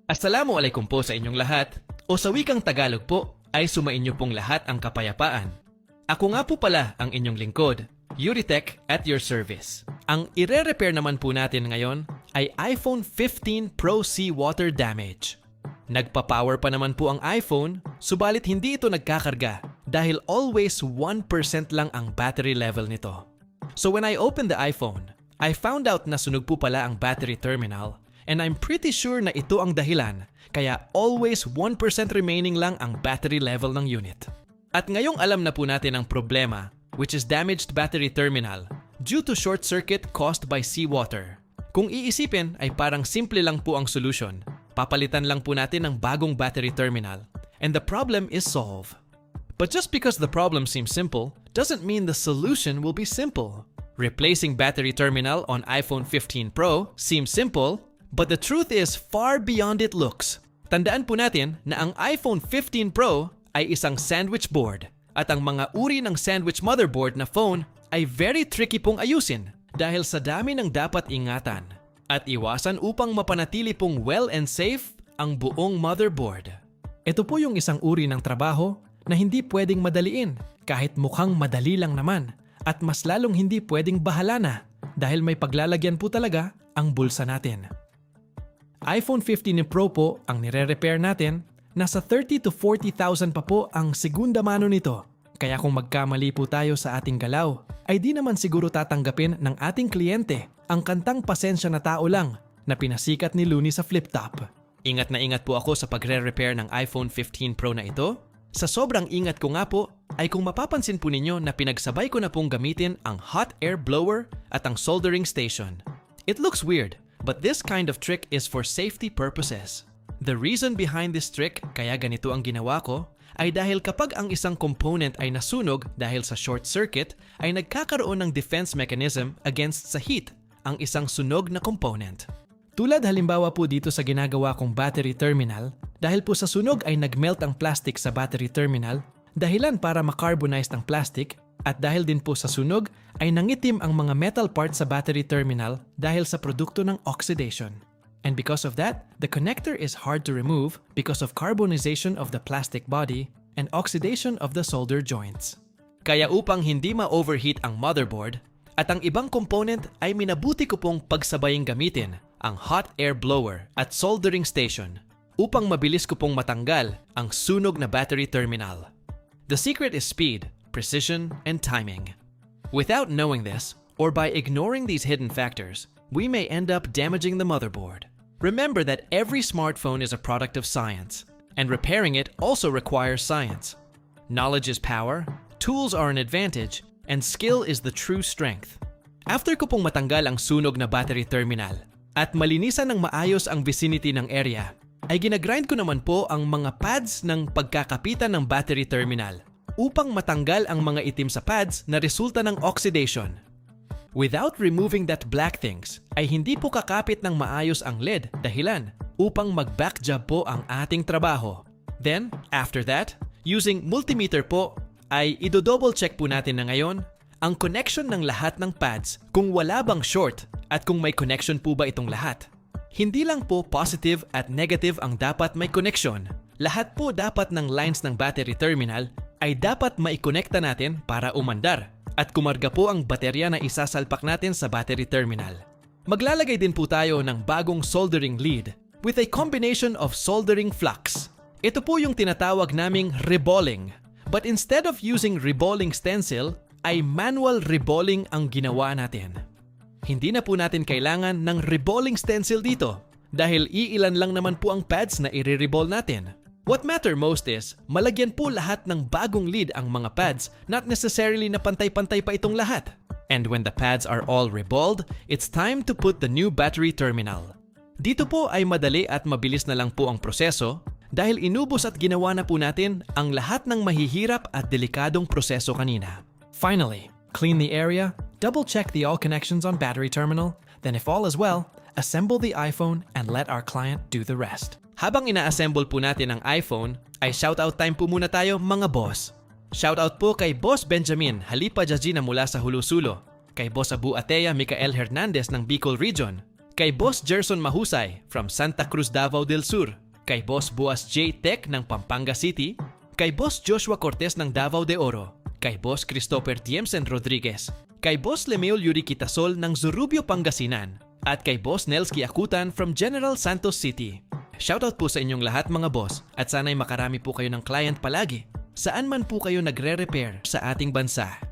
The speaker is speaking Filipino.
Assalamualaikum po sa inyong lahat, o sa wikang Tagalog po ay sumainyo pong lahat ang kapayapaan. Ako nga po pala ang inyong lingkod, Yuritech at your service. Ang ire-repair naman po natin ngayon ay iPhone 15 Pro C water damage. Nagpa-power pa naman po ang iPhone, subalit hindi ito nagkakarga dahil always 1% lang ang battery level nito. So when I opened the iPhone, I found out na sunog po pala ang battery terminal. And I'm pretty sure na ito ang dahilan, kaya always 1% remaining lang ang battery level ng unit. At ngayong alam na po natin ang problema, which is damaged battery terminal, due to short circuit caused by seawater. Kung iisipin ay parang simple lang po ang solution. Papalitan lang po natin ng bagong battery terminal, and the problem is solved. But just because the problem seems simple, doesn't mean the solution will be simple. Replacing battery terminal on iPhone 15 Pro seems simple, but the truth is far beyond it looks. Tandaan po natin na ang iPhone 15 Pro ay isang sandwich board at ang mga uri ng sandwich motherboard na phone ay very tricky pong ayusin dahil sa dami ng dapat ingatan at iwasan upang mapanatili pong well and safe ang buong motherboard. Ito po yung isang uri ng trabaho na hindi pwedeng madaliin kahit mukhang madali lang naman at mas lalong hindi pwedeng bahala na dahil may paglalagyan po talaga ang bulsa natin. iPhone 15 Pro po ang nire-repair natin, nasa 30 to 40,000 pa po ang segunda mano nito. Kaya kung magkamali po tayo sa ating galaw, ay di naman siguro tatanggapin ng ating kliyente ang kantang pasensya na tao lang na pinasikat ni Looney sa flip top. Ingat na ingat po ako sa pagre-repair ng iPhone 15 Pro na ito. Sa sobrang ingat ko nga po, ay kung mapapansin po ninyo na pinagsabay ko na pong gamitin ang hot air blower at ang soldering station. It looks weird, but this kind of trick is for safety purposes. The reason behind this trick, kaya ganito ang ginawa ko, ay dahil kapag ang isang component ay nasunog dahil sa short circuit, ay nagkakaroon ng defense mechanism against sa heat, ang isang sunog na component. Tulad halimbawa po dito sa ginagawa kong battery terminal, dahil po sa sunog ay nagmelt ang plastic sa battery terminal, dahilan para makarbonize ang plastic, at dahil din po sa sunog ay nangitim ang mga metal parts sa battery terminal dahil sa produkto ng oxidation. And because of that, the connector is hard to remove because of carbonization of the plastic body and oxidation of the solder joints. Kaya upang hindi ma-overheat ang motherboard at ang ibang component ay minabuti ko pong pagsabayang gamitin ang hot air blower at soldering station upang mabilis ko pong matanggal ang sunog na battery terminal. The secret is speed, precision, and timing. Without knowing this, or by ignoring these hidden factors, we may end up damaging the motherboard. Remember that every smartphone is a product of science, and repairing it also requires science. Knowledge is power, tools are an advantage, and skill is the true strength. After ko pong matanggal ang sunog na battery terminal at malinisan ng maayos ang vicinity ng area, ay ginagrind ko naman po ang mga pads ng pagkakapitan ng battery terminal upang matanggal ang mga itim sa pads na resulta ng oxidation. Without removing that black things, ay hindi po kakapit ng maayos ang LED dahilan upang mag-back job po ang ating trabaho. Then, after that, using multimeter po, ay ido-double check po natin na ngayon ang connection ng lahat ng pads kung wala bang short at kung may connection po ba itong lahat. Hindi lang po positive at negative ang dapat may connection. Lahat po dapat ng lines ng battery terminal ay dapat maikonekta natin para umandar at kumarga po ang baterya na isasalpak natin sa battery terminal. Maglalagay din po tayo ng bagong soldering lead with a combination of soldering flux. Ito po yung tinatawag naming reballing. But instead of using reballing stencil, ay manual reballing ang ginawa natin. Hindi na po natin kailangan ng reballing stencil dito dahil iilan lang naman po ang pads na i-reball natin. What matter most is, malagyan po lahat ng bagong lead ang mga pads, not necessarily na pantay-pantay pa itong lahat. And when the pads are all reballed, it's time to put the new battery terminal. Dito po ay madali at mabilis na lang po ang proseso dahil inubos at ginawa na po natin ang lahat ng mahihirap at delikadong proseso kanina. Finally, clean the area, double-check the all connections on battery terminal, then if all is well, assemble the iPhone and let our client do the rest. Habang ina-assemble po natin ang iPhone, ay shoutout time po muna tayo mga boss. Shoutout po kay Boss Benjamin Halipa Jajina mula sa Hulusulo, kay Boss Abu Atea Micael Hernandez ng Bicol Region, kay Boss Gerson Mahusay from Santa Cruz, Davao del Sur, kay Boss Buas J. Tech ng Pampanga City, kay Boss Joshua Cortez ng Davao de Oro, kay Boss Christopher Tiemsen Rodriguez, kay Boss Lemeol Yuri Quitasol ng Zurubio, Pangasinan, at kay Boss Nelsky Akutan from General Santos City. Shoutout po sa inyong lahat mga boss at sana'y makarami po kayo ng client palagi saan man po kayo nagre-repair sa ating bansa.